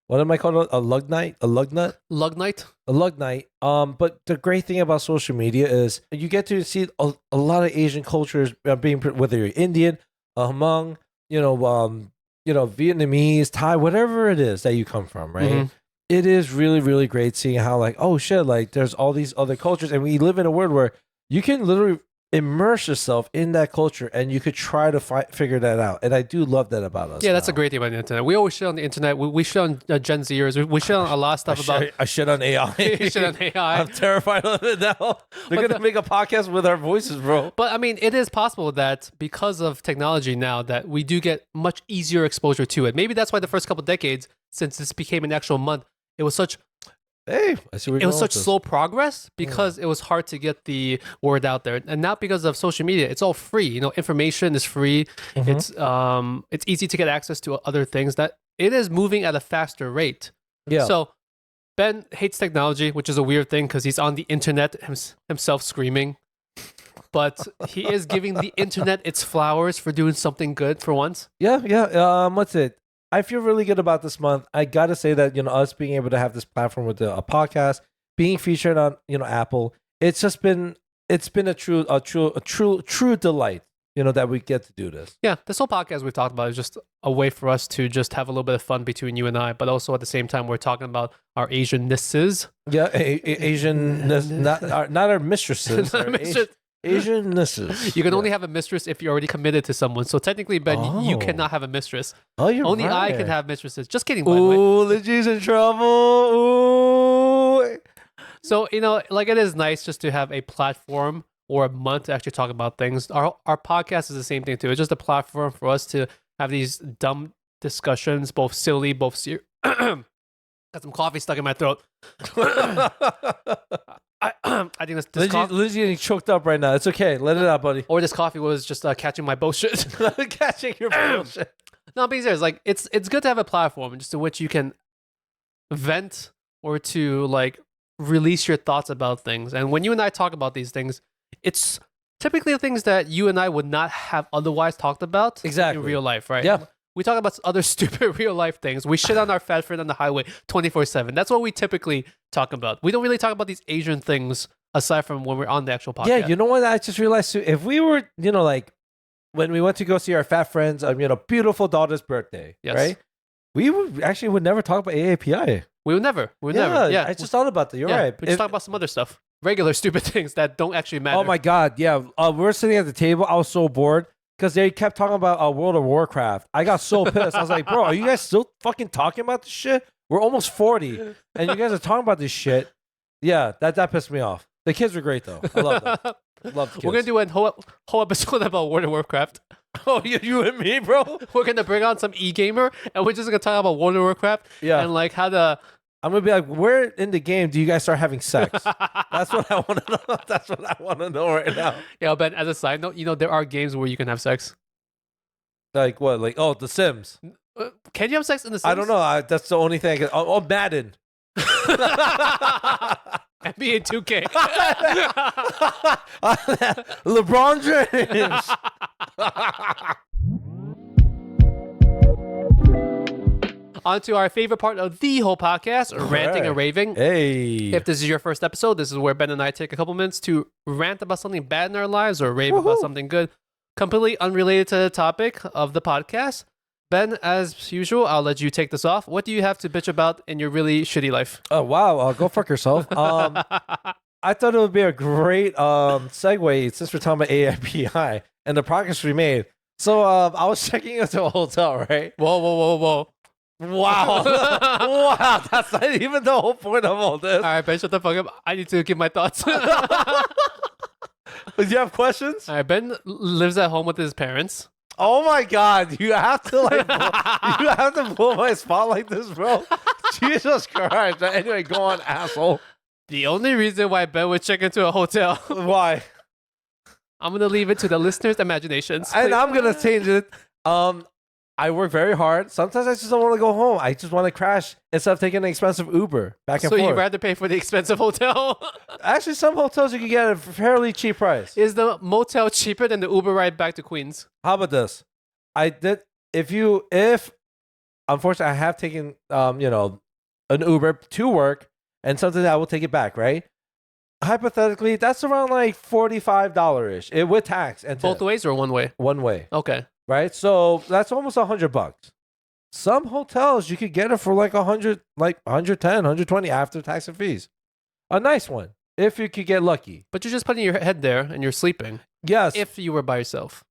what am I called? A lug night? A lug nut? Lug night? A lug night. But the great thing about social media is you get to see a lot of Asian cultures being, whether you're Indian, Hmong, Vietnamese, Thai, whatever it is that you come from, right? Mm-hmm. It is really, really great seeing how, like, oh shit, like there's all these other cultures, and we live in a world where you can literally immerse yourself in that culture, and you could try to figure that out. And I do love that about us. Yeah, that's a great thing about the internet. We always shit on the internet. We shit on Gen Zers. We shit on a lot of stuff I shit on AI. Shit on AI. I'm terrified of it now. They're going to make a podcast with our voices, bro. But I mean, it is possible that because of technology now that we do get much easier exposure to it. Maybe that's why the first couple of decades, since this became an actual month, it was such slow progress because it was hard to get the word out there, and not because of social media. It's all free. Information is free. Mm-hmm. It's easy to get access to other things. That it is moving at a faster rate. Yeah. So Ben hates technology, which is a weird thing because he's on the internet himself screaming, but he is giving the internet its flowers for doing something good for once. Yeah. What's it? I feel really good about this month. I gotta say that us being able to have this platform with a podcast, being featured on Apple, it's been a true delight. That we get to do this. Yeah, this whole podcast we've talked about is just a way for us to just have a little bit of fun between you and I, but also at the same time we're talking about our Asiannesses. Yeah, Asianness, not our mistresses. Asiannesses. You can only have a mistress if you're already committed to someone. So technically, Ben, you cannot have a mistress. Oh, you're only right. I can have mistresses. Just kidding, by the way. Ooh, Lingjie's in trouble. Ooh. So, like it is nice just to have a platform or a month to actually talk about things. Our podcast is the same thing too. It's just a platform for us to have these dumb discussions, both silly, both serious. Got some coffee stuck in my throat. I think this Lingjie's getting choked up right now. It's okay. Let it out, buddy. Or this coffee was just catching my bullshit. Catching your bullshit. No, being serious, like it's good to have a platform just to which you can vent or to like release your thoughts about things. And when you and I talk about these things, it's typically the things that you and I would not have otherwise talked about in real life, right? Yeah. We talk about other stupid real life things. We shit on our fat friend on the highway 24/7. That's what we typically talk about. We don't really talk about these Asian things aside from when we're on the actual podcast. Yeah, you know what? I just realized too, if we were, like when we went to go see our fat friend's, beautiful daughter's birthday, right? We would never talk about AAPI. We would never. Yeah. I just thought about that. You're right. We just talk about some other stuff. Regular stupid things that don't actually matter. Oh my God. Yeah. We were sitting at the table. I was so bored because they kept talking about World of Warcraft. I got so pissed. I was like, bro, are you guys still fucking talking about this shit? We're almost 40 and you guys are talking about this shit. Yeah, that pissed me off. The kids were great though. I love them. Love the kids. We're going to do a whole episode about World of Warcraft. Oh, you and me, bro? We're going to bring on some e-gamer and we're just going to talk about World of Warcraft and like how to... I'm going to be like, where in the game do you guys start having sex? That's what I want to know. That's what I want to know right now. Yeah, Ben, as a side note, there are games where you can have sex. Like what? Like, The Sims. Can you have sex in The Sims? I don't know. That's the only thing I can... Oh, Madden. NBA 2K. LeBron James. On to our favorite part of the whole podcast, ranting and raving. Hey. If this is your first episode, this is where Ben and I take a couple minutes to rant about something bad in our lives or rave about something good, completely unrelated to the topic of the podcast. Ben, as usual, I'll let you take this off. What do you have to bitch about in your really shitty life? Oh, wow. Go fuck yourself. I thought it would be a great segue since we're talking about AAPI and the progress we made. So I was checking into a hotel, right? Whoa. Wow. Wow. That's not even the whole point of all this. All right, Ben, shut the fuck up. I need to give my thoughts. Do you have questions? All right, Ben lives at home with his parents. Oh my God! You have to you have to pull my spot like this, bro. Jesus Christ! Anyway, go on, asshole. The only reason why Ben would check into a hotel. Why? I'm gonna leave it to the listeners' imaginations. And I'm gonna change it. I work very hard. Sometimes I just don't want to go home. I just want to crash instead of taking an expensive Uber back and forth. So you'd rather pay for the expensive hotel? Actually, some hotels you can get at a fairly cheap price. Is the motel cheaper than the Uber ride back to Queens? How about this? If unfortunately I have taken an Uber to work and something I will take it back, right? Hypothetically, that's around like $45-ish. It with tax and both ways or one way? One way. Okay. Right? So that's almost $100. Some hotels you could get it for like 100, like 110, 120 after tax and fees. A nice one. If you could get lucky. But you're just putting your head there and you're sleeping. Yes. If you were by yourself.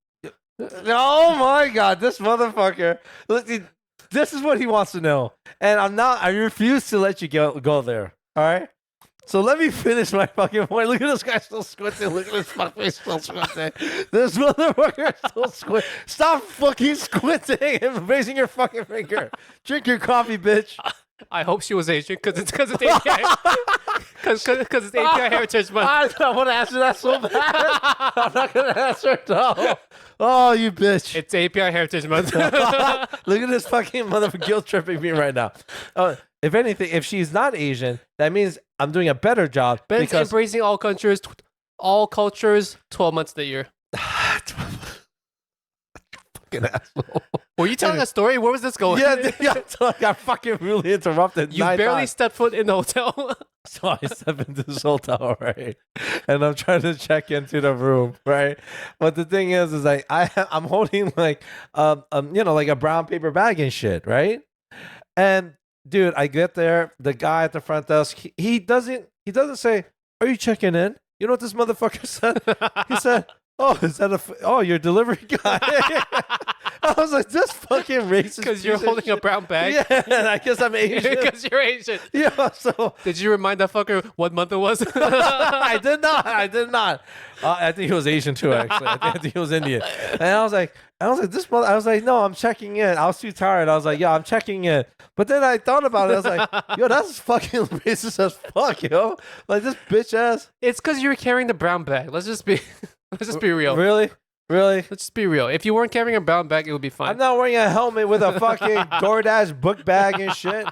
Oh my God, this motherfucker. This is what he wants to know. And I refuse to let you go there. All right? So let me finish my fucking point. Look at this guy still squinting. Look at this fucking still squinting. This motherfucker still squinting. Stop fucking squinting and raising your fucking finger. Drink your coffee, bitch. I hope she was Asian because it's API. Because it's API Heritage Month. I want to answer that so bad. I'm not going to answer no. Oh, you bitch. It's API Heritage Month. Look at this fucking motherfucker guilt tripping me right now. If anything, if she's not Asian, that means I'm doing a better job. Ben's embracing all cultures, 12 months of the year. Fucking asshole. Were you telling a story? Where was this going? Yeah, I got fucking really interrupted. You barely stepped foot in the hotel. So I step into this hotel, right? And I'm trying to check into the room, right? But the thing is like I'm holding like like a brown paper bag and shit, right? And dude, I get there, the guy at the front desk, he doesn't say, "Are you checking in?" You know what this motherfucker said? He said, "Oh, you're a delivery guy." I was like, this fucking racist. Because you're holding a brown bag? Yeah, and I guess I'm Asian. Because you're Asian. Yeah, so. Did you remind that fucker what month it was? I did not. I think he was Asian too, actually. I think he was Indian. And I was like, no, I'm checking in. I was too tired. I was like, yeah, I'm checking in. But then I thought about it. I was like, yo, that's fucking racist as fuck, yo. Like, this bitch ass. It's because you're carrying the brown bag. Let's just be real. Really? Let's just be real. If you weren't carrying a brown bag, it would be fine. I'm not wearing a helmet with a fucking DoorDash book bag and shit.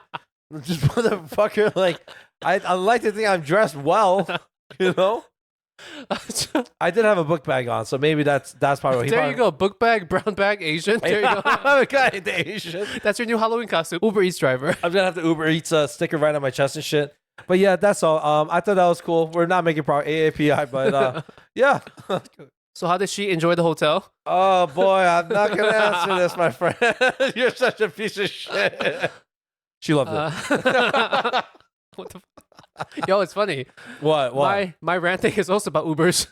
Just motherfucker, like, I like to think I'm dressed well, you know? I did have a book bag on, so maybe that's probably what he There you go. Book bag, brown bag, Asian. There you go. I'm kind of Asian. That's your new Halloween costume. Uber Eats driver. I'm gonna have the Uber Eats sticker right on my chest and shit. But yeah, that's all. I thought that was cool. We're not making AAPI, but yeah. So how did she enjoy the hotel? Oh boy, I'm not gonna answer this, my friend. You're such a piece of shit. She loved it. What the Yo, it's funny. What? My ranting is also about Ubers.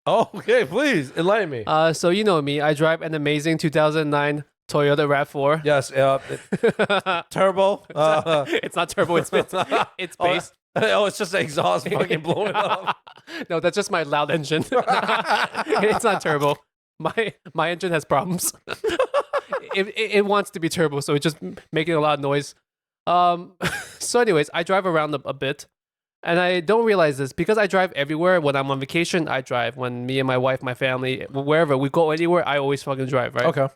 Oh, okay, please enlighten me. So you know me. I drive an amazing 2009 Toyota RAV4. Yes, turbo. It's not turbo. It's base. Oh, it's just the exhaust fucking blowing up. No, that's just my loud engine. It's not turbo. My engine has problems. It wants to be turbo, so it's just making a lot of noise. So anyways, I drive around a bit, and I don't realize this because I drive everywhere. When I'm on vacation, I drive. When me and my wife, my family, wherever we go anywhere, I always fucking drive, right? Okay.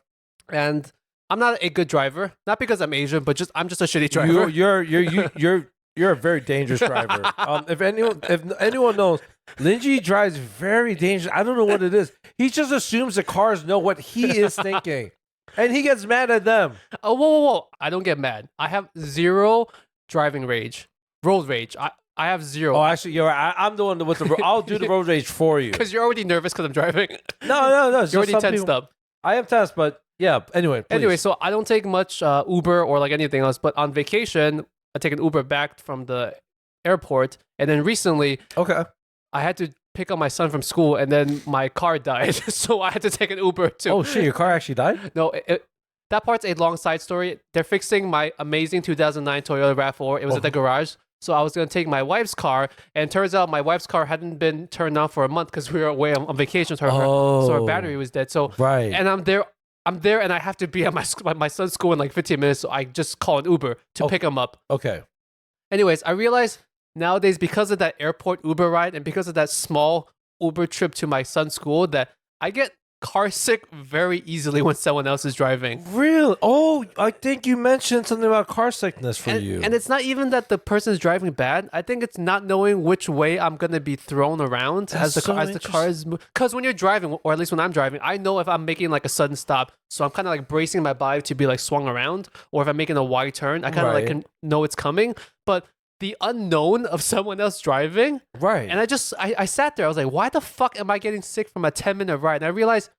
And I'm not a good driver, not because I'm Asian, but I'm just a shitty driver. You're a very dangerous driver. If anyone knows, Lingjie drives very dangerous. I don't know what it is. He just assumes the cars know what he is thinking, and he gets mad at them. Oh, whoa! I don't get mad. I have zero driving rage, road rage. I have zero. Oh, actually, you're right. I'm the one with the. I'll do the road rage for you. Because you're already nervous because I'm driving. No. You're already tensed up. I am tense, but yeah. Anyway, so I don't take much Uber or like anything else. But on vacation, I take an Uber back from the airport, and then recently, okay, I had to pick up my son from school, and then my car died, so I had to take an Uber too. Oh shit, your car actually died? No, that part's a long side story. They're fixing my amazing 2009 Toyota RAV4. It was at the garage, so I was gonna take my wife's car, and turns out my wife's car hadn't been turned on for a month because we were away on vacation, so her battery was dead. So right, and I'm there, and I have to be at my son's school in like 15 minutes, so I just call an Uber to pick him up. Okay. Anyways, I realized nowadays, because of that airport Uber ride and because of that small Uber trip to my son's school, that I get car sick very easily when someone else is driving. Really? Oh, I think you mentioned something about car sickness for you. And it's not even that the person's driving bad. I think it's not knowing which way I'm going to be thrown around as the car is moving. Because when you're driving, or at least when I'm driving, I know if I'm making like a sudden stop. So I'm kind of like bracing my body to be like swung around. Or if I'm making a wide turn, I kind of like can know it's coming. But the unknown of someone else driving. Right. And I sat there. I was like, why the fuck am I getting sick from a 10-minute ride? And I realized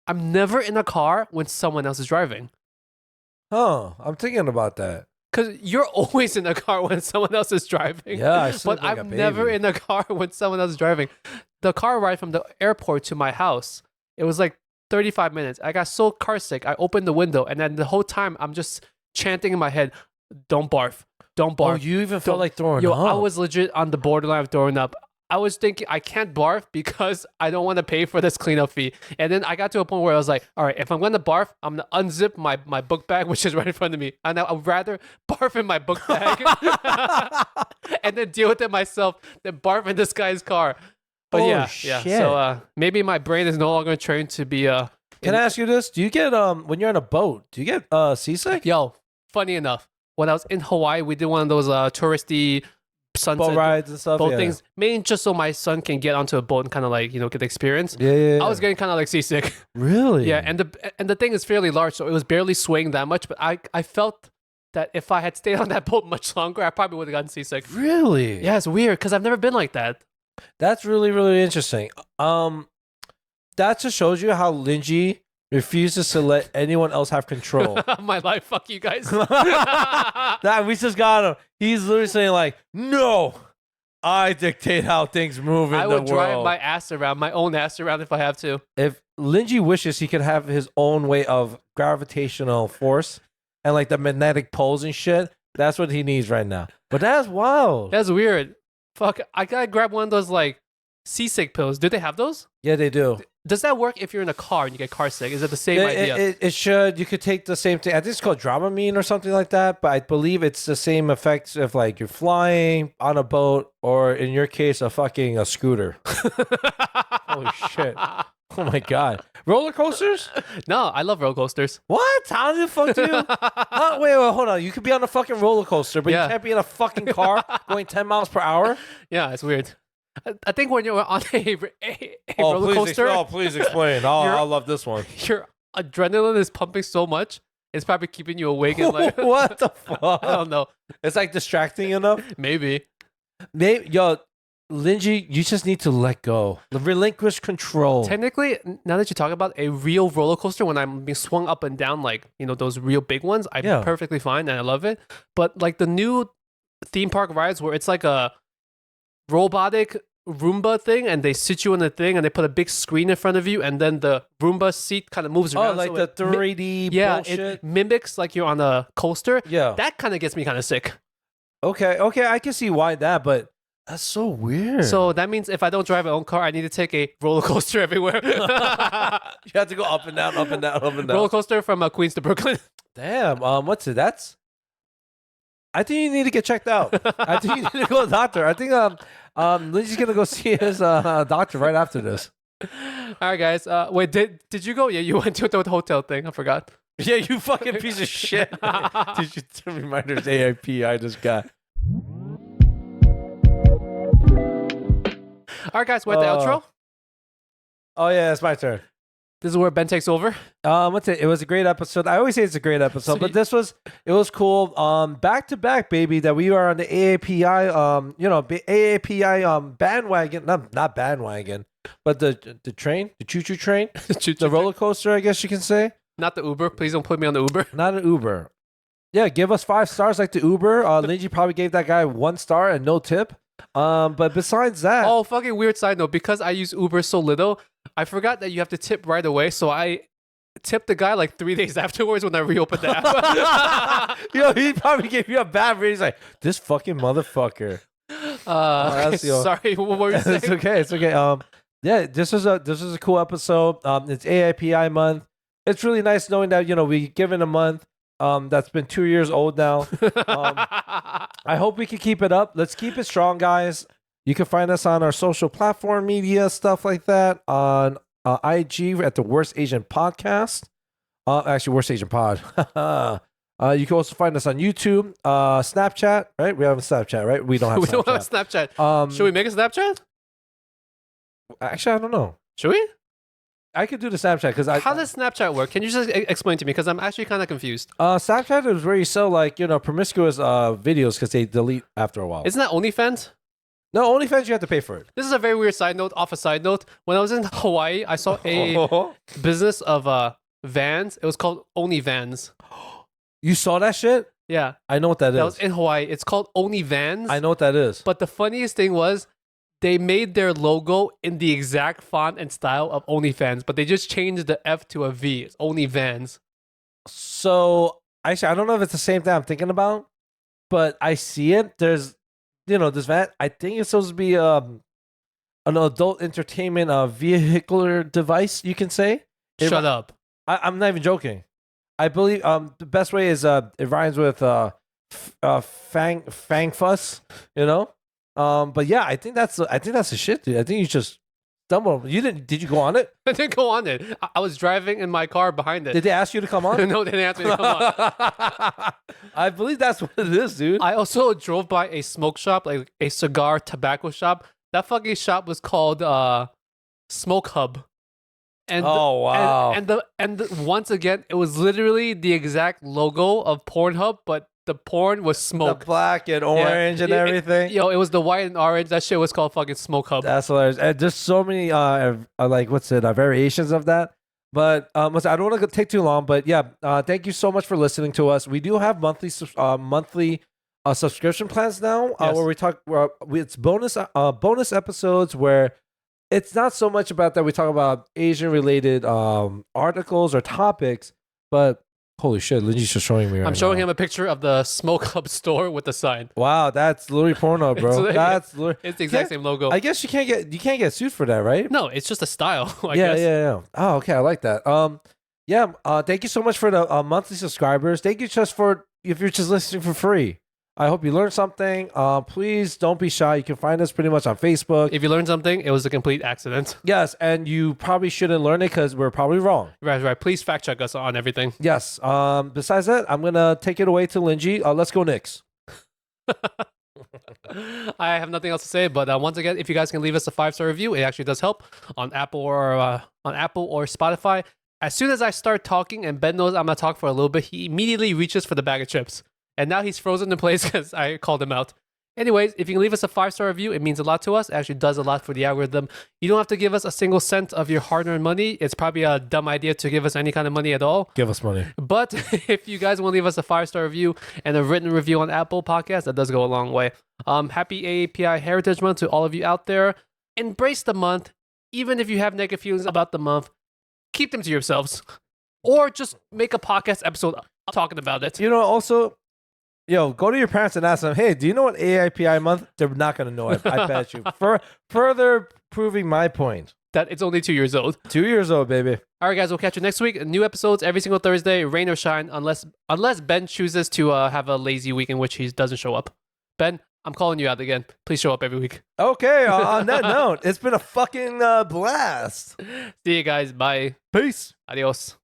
I'm never in a car when someone else is driving. Huh. I'm thinking about that. Because you're always in a car when someone else is driving. Yeah, but I'm never in a car when someone else is driving. The car ride from the airport to my house, it was like 35 minutes. I got so car sick. I opened the window, and then the whole time I'm just chanting in my head, don't barf. Don't barf. Oh, you even felt like throwing up? up? I was legit on the borderline of throwing up. I was thinking I can't barf because I don't want to pay for this cleanup fee. And then I got to a point where I was like, all right, if I'm going to barf, I'm going to unzip my book bag, which is right in front of me. And I'd rather barf in my book bag and then deal with it myself than barf in this guy's car. But shit. So maybe my brain is no longer trained to be... Can I ask you this? Do you get, when you're on a boat, do you get seasick? Yo, funny enough, when I was in Hawaii, we did one of those touristy sunset boat rides and stuff. Boat things, mainly just so my son can get onto a boat and kind of like, get the experience. Yeah. I was getting kind of like seasick. Really? Yeah, and the thing is fairly large, so it was barely swaying that much. But I felt that if I had stayed on that boat much longer, I probably would have gotten seasick. Really? Yeah, it's weird because I've never been like that. That's really, really interesting. That just shows you how Lingjie refuses to let anyone else have control. My life, fuck you guys. We just got him. He's literally saying like, no, I dictate how things move in the world. I would drive my own ass around if I have to. If Lingjie wishes, he could have his own way of gravitational force and like the magnetic poles and shit. That's what he needs right now. But that's wild. That's weird. Fuck, I gotta grab one of those like seasick pills. Do they have those? Yeah, they do. Does that work if you're in a car and you get car sick? Is it the same idea? It should. You could take the same thing. I think it's called Dramamine or something like that. But I believe it's the same effects if like you're flying on a boat or in your case a scooter. Holy shit! Oh my god! Roller coasters? No, I love roller coasters. What? How the fuck do you? Wait, hold on. You could be on a fucking roller coaster, but you can't be in a fucking car going 10 miles per hour. Yeah, it's weird. I think when you're on a roller coaster... please explain. I love this one. Your adrenaline is pumping so much, it's probably keeping you awake and like... What the fuck? I don't know. It's like distracting enough? Maybe. Yo, Lingjie, you just need to let go. Relinquish control. Technically, now that you talk about a real roller coaster, when I'm being swung up and down, like, you know, those real big ones, I'm perfectly fine and I love it. But like the new theme park rides where it's like a robotic Roomba thing and they sit you in the thing and they put a big screen in front of you and then the Roomba seat kind of moves around. Oh, like the 3D bullshit? It mimics like you're on a coaster. Yeah. That kind of gets me kind of sick. Okay, I can see why that, but that's so weird. So that means if I don't drive my own car, I need to take a roller coaster everywhere. You have to go up and down, up and down, up and down. Roller coaster from Queens to Brooklyn. Damn, what's it? I think you need to get checked out. I think you need to go to the doctor. I think Lindsay's gonna go see his doctor right after this. All right, guys. Wait, did you go? Yeah, you went to the hotel thing. I forgot. Yeah, you fucking piece of shit. Did you reminders AAPI I just got? All right, guys. We're at the outro. Oh yeah, it's my turn. This is where Ben takes over. What's it? It was a great episode. I always say it's a great episode, but it was cool. Back to back, baby. That we are on the AAPI. AAPI bandwagon. Not bandwagon, but the train, the choo choo train, the roller coaster. I guess you can say. Not the Uber. Please don't put me on the Uber. Not an Uber. Yeah, give us 5 stars like the Uber. Lingjie probably gave that guy 1 star and no tip. But besides that, oh, fucking weird side note. Because I use Uber so little, I forgot that you have to tip right away. So I tipped the guy like 3 days afterwards when I reopened the app. He probably gave you a bad rating. He's like, this fucking motherfucker. Sorry, what were you saying? It's okay. Yeah, this is a cool episode. It's AAPI month. It's really nice knowing that we given a month. That's been 2 years old now. I hope we can keep it up. Let's keep it strong, guys. You can find us on our social platform media, stuff like that, on IG at the Worst Asian Podcast. Actually, Worst Asian Pod. You can also find us on YouTube, Snapchat, right? We have a Snapchat, right? We don't have we don't have Snapchat. Should we make a Snapchat? Actually, I don't know. Should we? I could do the Snapchat because How does Snapchat work? Can you just explain to me? Because I'm actually kind of confused. Snapchat is where you sell promiscuous videos because they delete after a while. Isn't that OnlyFans? No, OnlyFans you have to pay for it. This is a very weird side note. Off a side note, when I was in Hawaii, I saw a business of vans. It was called OnlyVans. You saw that shit? Yeah, I know what that is. That was in Hawaii. It's called OnlyVans. I know what that is. But the funniest thing was, they made their logo in the exact font and style of OnlyFans, but they just changed the F to a V. It's OnlyVans. So, actually, I don't know if it's the same thing I'm thinking about, but I see it. There's, this van. I think it's supposed to be an adult entertainment vehicular device, you can say. Shut up. I'm not even joking. I believe the best way is it rhymes with fang fuss, But yeah, I think that's the shit, dude. I think you just stumbled. Did you go on it? I didn't go on it. I was driving in my car behind it. Did they ask you to come on? No, they didn't ask me to come on. I believe that's what it is, dude. I also drove by a smoke shop, like a cigar tobacco shop. That fucking shop was called Smoke Hub. And wow. And once again, it was literally the exact logo of Pornhub, but the porn was smoke. The black and orange and everything. It was the white and orange. That shit was called fucking Smoke Hub. That's hilarious. And there's so many variations of that. But I don't want to take too long. But yeah, thank you so much for listening to us. We do have monthly subscription plans now, Yes. where we talk. It's bonus episodes where it's not so much about that we talk about Asian related articles or topics, but holy shit, Lingjie's just showing me right now. I'm showing him a picture of the Smoke Hub store with the sign. Wow, that's literally porno, bro. It's the exact same logo. I guess you can't get sued for that, right? No, it's just a style. I guess. Yeah. Oh, okay, I like that. Thank you so much for the monthly subscribers. Thank you if you're just listening for free. I hope you learned something. Please don't be shy. You can find us pretty much on Facebook. If you learned something, it was a complete accident. Yes, and you probably shouldn't learn it because we're probably wrong. Right. Please fact check us on everything. Yes. Besides that, I'm gonna take it away to Lingjie. Let's go Knicks. I have nothing else to say, but once again, if you guys can leave us a 5-star review, it actually does help on Apple or Spotify. As soon as I start talking and Ben knows I'm gonna talk for a little bit, he immediately reaches for the bag of chips. And now he's frozen in place because I called him out. Anyways, if you can leave us a 5-star review, it means a lot to us. It actually does a lot for the algorithm. You don't have to give us a single cent of your hard-earned money. It's probably a dumb idea to give us any kind of money at all. Give us money. But if you guys want to leave us a 5-star review and a written review on Apple Podcasts, that does go a long way. Happy AAPI Heritage Month to all of you out there. Embrace the month. Even if you have negative feelings about the month, keep them to yourselves. Or just make a podcast episode talking about it. You know, also, go to your parents and ask them, hey, do you know what AAPI month? They're not going to know it. I bet you. Further proving my point. That it's only 2 years old. 2 years old, baby. All right, guys, we'll catch you next week. New episodes every single Thursday, rain or shine, unless Ben chooses to have a lazy week in which he doesn't show up. Ben, I'm calling you out again. Please show up every week. Okay, on that note, it's been a fucking blast. See you guys. Bye. Peace. Adios.